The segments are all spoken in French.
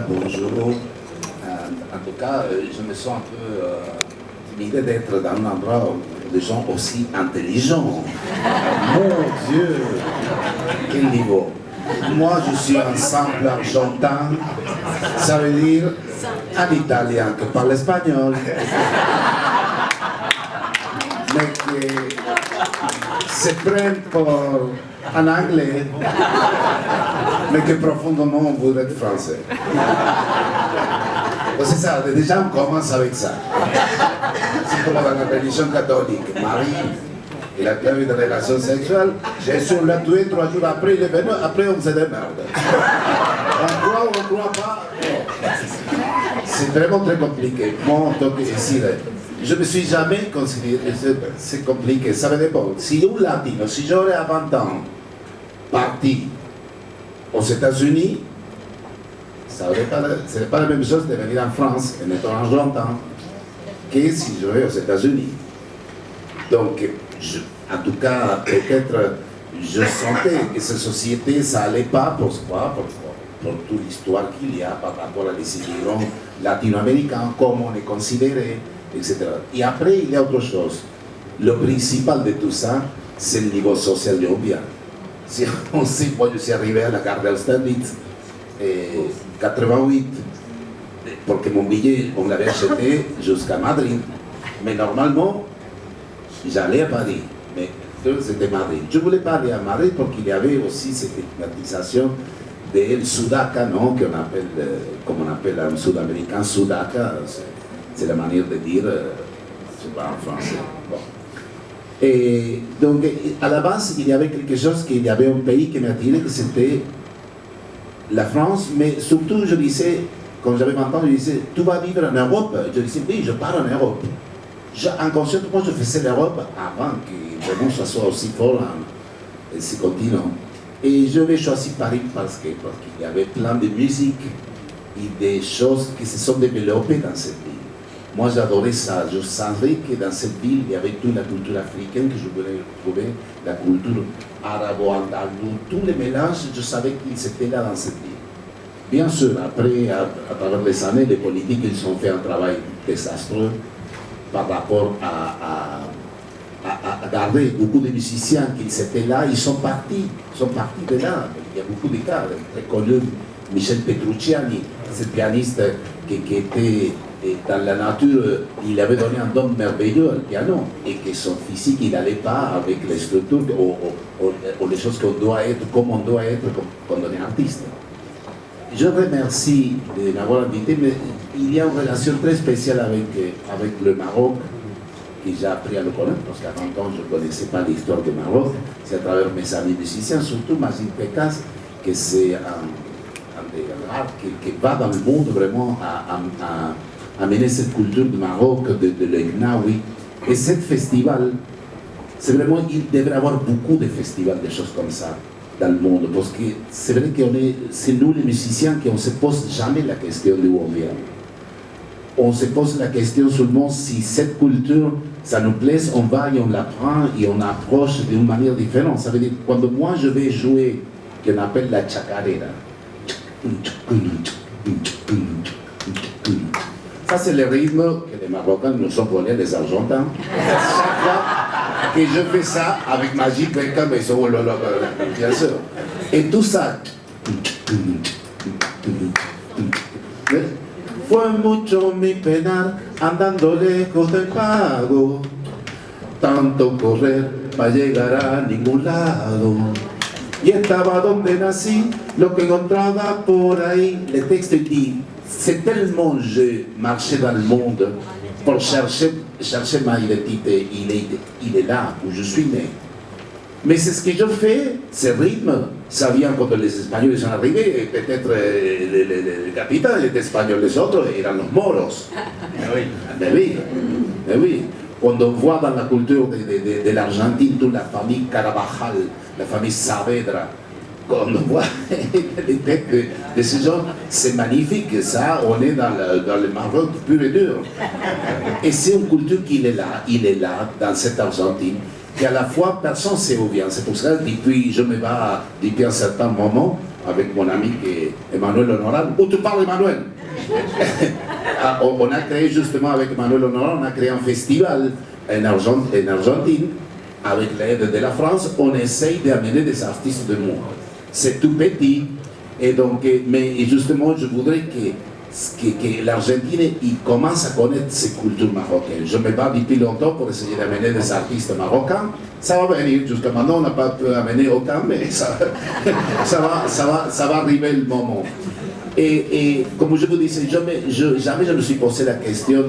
Bonjour. En tout cas, je me sens un peu timide d'être dans un endroit où des gens aussi intelligents. Mon Dieu, quel niveau. Moi, je suis un simple argentin, ça veut dire un Italien qui parle espagnol, mais qui se prend pour un Anglais, mais que profondément vous êtes français. C'est ça, déjà on commence avec ça. C'est comme dans la religion catholique. Marie, il a bien eu des relations sexuelles, Jésus l'a tué 3 jours après, il est venu, après on se démerde. On croit ou on ne croit pas? C'est vraiment très compliqué. Moi, en tant que sirène, je ne me suis jamais considéré, c'est compliqué, ça veut dire, si un latino, si j'aurais à 20 ans parti aux États-Unis, ce n'est pas la même chose de venir en France en étant argentin que si je vais aux États-Unis. Donc, en tout cas, peut-être, je sentais que cette société, ça n'allait pas pour toute l'histoire qu'il y a par rapport à les immigrants latino-américains, comment on est considéré, etc. Et après, il y a autre chose. Le principal de tout ça, c'est le niveau social de bien. Si on sait, moi je suis arrivé à la gare d'Austerlitz en 88, parce que mon billet, on l'avait acheté jusqu'à Madrid. Mais normalement, j'allais à Paris, mais c'était Madrid. Je voulais pas aller à Madrid parce qu'il y avait aussi cette stigmatisation del Sudaca, non, qu'on appelle, comme on appelle en sud-américain, Sudaca, c'est la manière de dire, je sais pas en français. Bon. Et donc, à la base, il y avait quelque chose, qu'il y avait un pays qui m'attirait, que c'était la France, mais surtout, je disais, quand j'avais 20 ans, je disais, tu vas vivre en Europe? Je disais, oui, je pars en Europe. Inconsciemment, je faisais l'Europe avant que vraiment ça soit aussi fort en ce continent. Et je vais choisir Paris parce qu'il y avait plein de musique et des choses qui se sont développées dans cette ville. Moi, j'adorais ça. Je savais que dans cette ville, il y avait toute la culture africaine que je voulais retrouver, la culture arabo-andalouse, tous les mélanges, je savais qu'ils étaient là dans cette ville. Bien sûr, après, à travers les années, les politiques, ils ont fait un travail désastreux par rapport à garder beaucoup de musiciens qui étaient là, ils sont partis de là. Il y a beaucoup de cas, très connus. Michel Petrucciani, ce pianiste qui était dans la nature, il avait donné un don merveilleux au piano, et que son physique, il n'allait pas avec les structures ou les choses qu'on doit être, comme on doit être quand on est artiste. Je remercie de m'avoir invité, mais il y a une relation très spéciale avec le Maroc, que j'ai appris à le connaître, parce qu'à 20 ans, je ne connaissais pas l'histoire du Maroc. C'est à travers mes amis musiciens, surtout Mazin Pekas, que c'est un des rares qui va dans le monde vraiment à amener cette culture du Maroc, de l'Egnaoui. Et ce festival, c'est vraiment, il devrait y avoir beaucoup de festivals, des choses comme ça, dans le monde, parce que c'est vrai que c'est nous les musiciens qui on ne se pose jamais la question d'où on vient. On se pose la question seulement si cette culture, ça nous plaît, on va et on l'apprend et on approche d'une manière différente. Ça veut dire, quand moi je vais jouer, qu'on appelle la chacarera, ça c'est le rythme que les Marocains nous ont volé, les Argentins. Chaque fois que je fais ça avec Magic, mais ils bien sûr. Et tout ça. Fue mucho mi penar andando lejos del pago, tanto correr para llegar a ningún lado. Y estaba donde nací, lo que encontraba por ahí. Le texte dit, c'est tellement je marchais dans le monde pour chercher ma identité. Il est là où je suis né. Mais c'est ce que je fais, ce rythme, ça vient quand les Espagnols sont arrivés, et peut-être le capitaine était espagnol, les autres eran los moros. Mais oui. Quand on voit dans la culture de l'Argentine toute la famille Carabajal, la famille Saavedra, quand on voit les têtes de ces gens, c'est magnifique, ça, on est dans le Maroc pur et dur. Et c'est une culture qu'il est là, dans cette Argentine. Et à la fois, personne ne sait où vient. C'est pour ça que depuis, je me bats depuis un certain moment avec mon ami Emmanuel Honorable. Où tu parles, Emmanuel? On a créé justement avec Emmanuel Honorable, on a créé un festival en Argentine, avec l'aide de la France, on essaye d'amener des artistes de monde. C'est tout petit, et donc, mais justement, je voudrais que l'Argentine commence à connaître ces cultures marocaines. Je me bats depuis longtemps pour essayer d'amener des artistes marocains. Ça va venir, jusqu'à maintenant on n'a pas pu amener aucun, mais ça va arriver le moment. Et comme je vous disais, jamais je me suis posé la question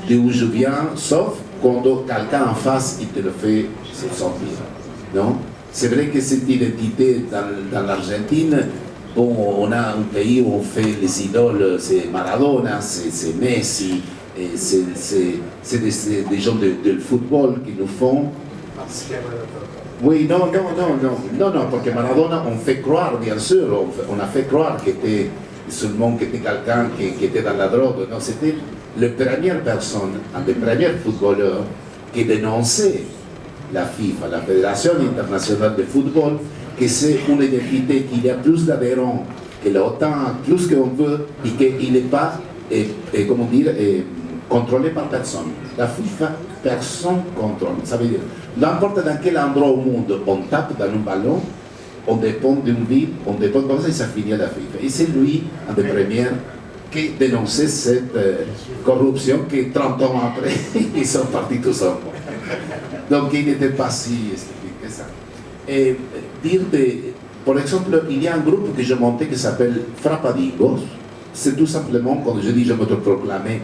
d'où je viens, sauf quand quelqu'un en face, il te le fait sentir. Non? C'est vrai que cette identité dans l'Argentine, bon, on a un pays où on fait les idoles, c'est Maradona, c'est Messi, c'est des gens de football qui nous font. Oui, non, parce que Maradona, on fait croire, bien sûr, on a fait croire qu'il était seulement quelqu'un qui était dans la drogue. Non, c'était la première personne, un des premiers footballeurs qui dénonçait la FIFA, la Fédération internationale de football, que c'est une identité qu'il y a plus d'adhérents que l'OTAN, plus qu'on veut, et qu'il n'est pas, comment dire, contrôlé par personne. La FIFA, personne contrôle. Ça veut dire, n'importe dans quel endroit au monde on tape dans un ballon, on dépend d'une ville, on dépend comme ça et ça finit à la FIFA. Et c'est lui, un des premiers, qui dénonçait cette corruption qui 30 ans après, ils sont partis tous ensemble. Donc il n'était pas si stupide que ça. Et dire par exemple, il y a un groupe que j'ai monté qui s'appelle Frappadingos. C'est tout simplement, quand je dis je m'autoproclamais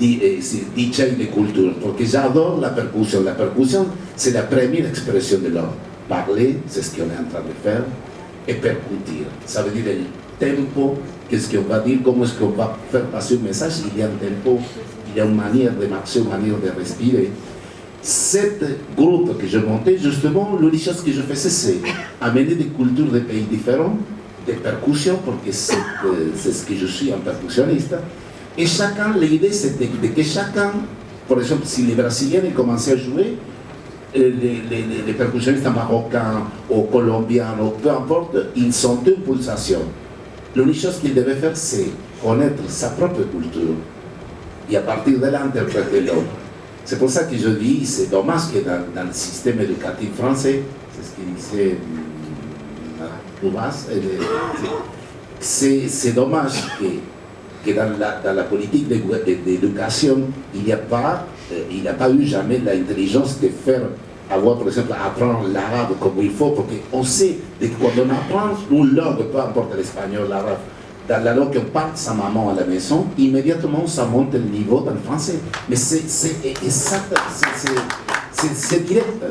DJ de culture, parce que j'adore la percussion. La percussion, c'est la première expression de l'homme. Parler, c'est ce qu'on est en train de faire, et percutir. Ça veut dire le tempo, qu'est-ce qu'on va dire, comment est-ce qu'on va faire passer un message. Il y a un tempo, il y a une manière de marcher, une manière de respirer. Cet groupe que je montais, justement, l'unique chose que je faisais, c'est amener des cultures de pays différents, des percussions, parce que c'est ce que je suis, un percussionniste. Et chacun, l'idée c'était que chacun, par exemple, si les Brésiliens commençaient à jouer, les percussionnistes marocains ou colombiens, ou peu importe, ils sentaient une pulsation. L'unique chose qu'ils devaient faire, c'est connaître sa propre culture et à partir de là interpréter l'autre. C'est pour ça que je dis, c'est dommage que dans le système éducatif français, c'est ce qu'il disait Thomas, c'est dommage que dans la politique d'éducation, il n'y a pas eu jamais l'intelligence de faire avoir, par exemple, apprendre l'arabe comme il faut, parce qu'on sait que quand on apprend une langue, peu importe l'espagnol, l'arabe, dans la langue qu'on parle sa maman à la maison, immédiatement ça monte le niveau dans le français. Mais c'est exact, c'est direct.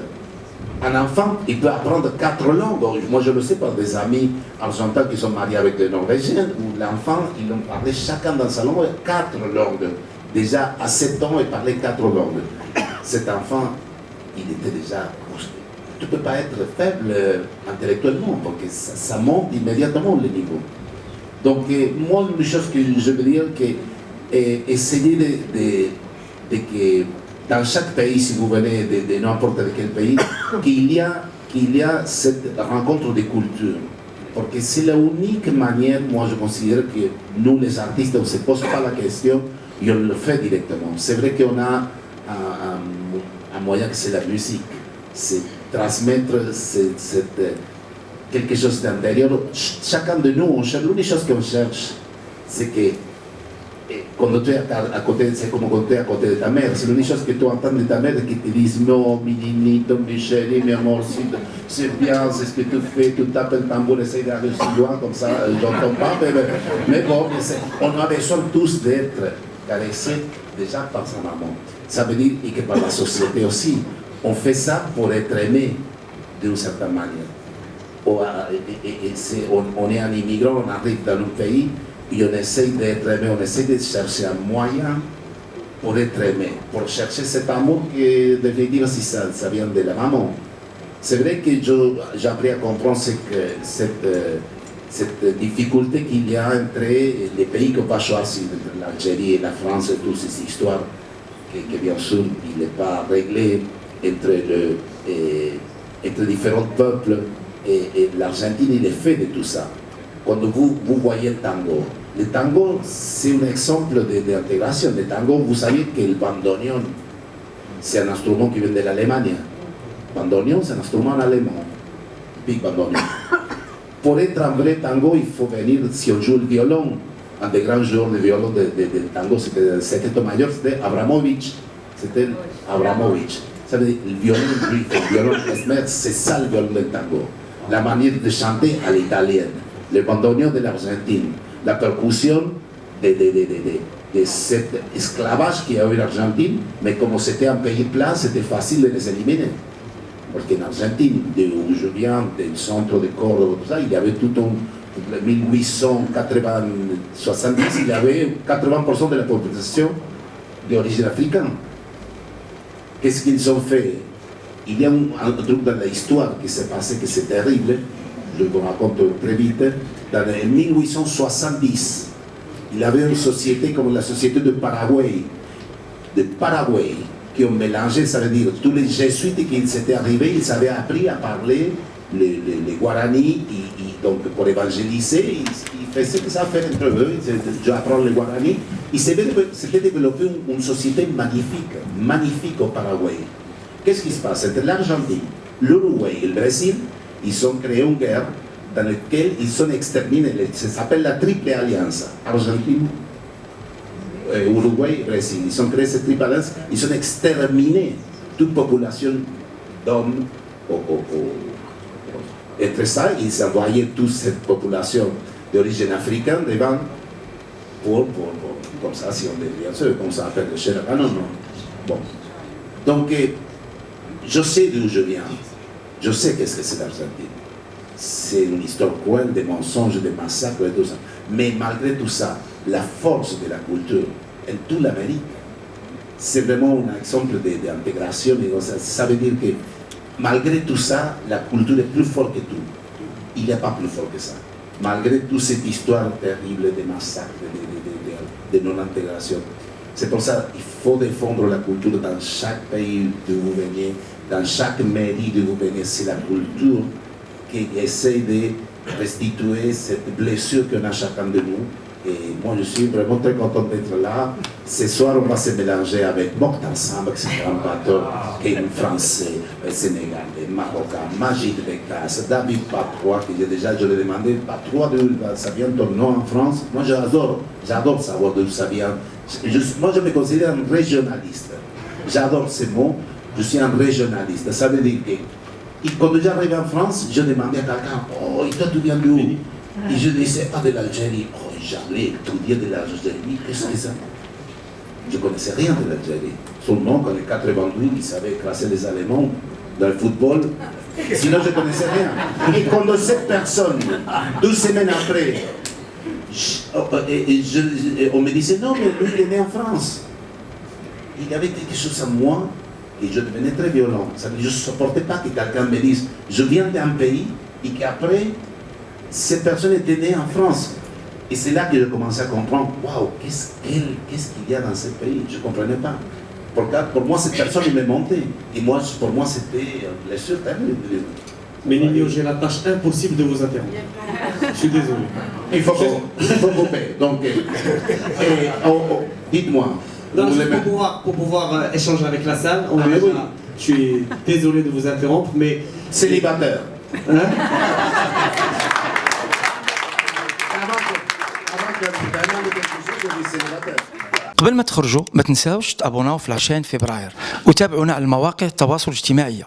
Un enfant, il peut apprendre 4 langues. Moi, je le sais par des amis argentins qui sont mariés avec des Norvégiens, où l'enfant, ils ont parlé chacun dans sa langue 4 langues. Déjà, à 7 ans, il parlait 4 langues. Cet enfant, il était déjà... Tu ne peux pas être faible intellectuellement, parce que ça monte immédiatement le niveau. Donc, moi, une chose que je veux dire, c'est essayer que dans chaque pays, si vous venez de n'importe quel pays, qu'il y a cette rencontre des cultures. Parce que c'est l'unique manière, moi je considère que nous les artistes, on ne se pose pas la question et on le fait directement. C'est vrai qu'on a un moyen que c'est la musique, c'est transmettre quelque chose d'intérieur. Chacun de nous, on cherche, l'unique chose qu'on cherche, c'est que quand tu es à côté, c'est comme quand tu es à côté de ta mère, c'est l'unique chose que tu entends de ta mère qui te dit non, Mininito, Michel, mi amor, c'est bien, c'est ce que tu fais, tu tapes le tambour, essaye d'aller si loin, comme ça, j'entends pas, mais bon, on a besoin tous d'être caressés déjà par sa maman. Ça veut dire que par la société aussi, on fait ça pour être aimé d'une certaine manière. On est un immigrant, on arrive dans un pays, et on essaie d'être aimé, on essaie de chercher un moyen pour être aimé, pour chercher cet amour qui devait dire si ça vient de la maman. C'est vrai que j'ai appris à comprendre que cette difficulté qu'il y a entre les pays qu'on va choisir, entre l'Algérie et la France, et toutes ces histoires, que bien sûr il n'est pas réglé entre différents peuples, et l'Argentine il est fait de tout ça. quand vous voyez le tango, c'est un exemple d'intégration. Le tango, vous savez que le bandoneon, c'est un instrument qui vient de l'Allemagne. Bandoneon, c'est un instrument allemand. Big bandoneon. Pour être un vrai tango, il faut venir, si on joue le violon, un des grands joueurs de violon de tango, c'était Tomayor, c'était Abramovich. C'était Abramovich. Ça veut dire le violon klezmer, c'est ça le violon del tango. La manière de chanter à l'italienne, le bandoneon de l'Argentine, la percussion de cet esclavage qu'il y avait en Argentine, mais comme c'était un pays plat, c'était facile de les éliminer. Parce qu'en Argentine, où je viens, du centre de Cordoba, tout ça, il y avait tout en 1870, il y avait 80% de la population d'origine africaine. Qu'est-ce qu'ils ont fait? Il y a un truc dans l'histoire qui s'est passé, que c'est terrible, je vous raconte très vite. En 1870, il y avait une société comme la société de Paraguay, qui ont mélangé, ça veut dire, tous les jésuites qui étaient arrivés, ils avaient appris à parler les Guaranis, donc pour évangéliser, ils faisaient que ça faire entre eux, je apprends les Guaranis. Il s'était développé une société magnifique au Paraguay. Qu'est-ce qui se passe? Entre l'Argentine, l'Uruguay et le Brésil, ils ont créé une guerre dans laquelle ils ont exterminé, ça s'appelle la Triple Alliance, Argentine, Uruguay et Brésil. Ils ont créé cette Triple Alliance, ils ont exterminé toute population d'hommes. Entre ça, ils envoyaient toute cette population d'origine africaine devant comme ça, si on est bien sûr, comme ça appelle le Cher Canon. Bon. Donc, je sais d'où je viens. Je sais qu'est-ce que c'est l'Argentine. C'est une histoire cruelle, des mensonges, des massacres et tout ça. Mais malgré tout ça, la force de la culture en toute l'Amérique, c'est vraiment un exemple d'intégration. Ça veut dire que malgré tout ça, la culture est plus forte que tout. Il n'y a pas plus fort que ça. Malgré toute cette histoire terrible de massacres, de non-intégration. C'est pour ça qu'il faut défendre la culture dans chaque pays d'où vous venez, dans chaque mairie d'où vous venez. C'est la culture qui essaie de restituer cette blessure qu'on a chacun de nous. Et moi, je suis vraiment très content d'être là. Ce soir, on va se mélanger avec Mokhtar Samba, qui est un batteur, qui est un Français, un Sénégalais, Marocain, Majid Bekas, David Patrois, qui je l'ai demandé, Patrois, ça vient ton nom en France? Moi, j'adore savoir d'où ça vient. Moi, je me considère un régionaliste. J'adore ces mots. Je suis un régionaliste. Ça veut dire que quand j'arrive en France, je demandais à quelqu'un, oh, et toi, tu viens d'où? Et je disais, de l'Algérie. Oh, j'allais étudier de l'Algérie. Qu'est-ce que c'est ça? Je ne connaissais rien de l'Algérie. Son nom, quand les 88, il savait écraser les Allemands dans le football. Sinon, je ne connaissais rien. Et quand cette personne, 12 semaines après, on me disait, non, mais lui, il est né en France. Il y avait quelque chose en moi, et je devenais très violent. Je ne supportais pas que quelqu'un me dise, je viens d'un pays, et qu'après, cette personne était née en France. Et c'est là que je commençais à comprendre, waouh, qu'est-ce qu'il y a dans ce pays? Je ne comprenais pas. Pour moi, cette personne, il m'est montée. Et moi, pour moi, c'était une blessure terrible. Mais Nino, j'ai la tâche impossible de vous interrompre. Je suis désolé. Il faut couper. Donc, dites-moi. Pour pouvoir échanger avec la salle, oui. Je suis désolé de vous interrompre, mais... Célibataire. Hein? قبل ما تخرجوا ما تنساوش تابوناو في العشرين فبراير وتابعونا على المواقع التواصل الاجتماعي.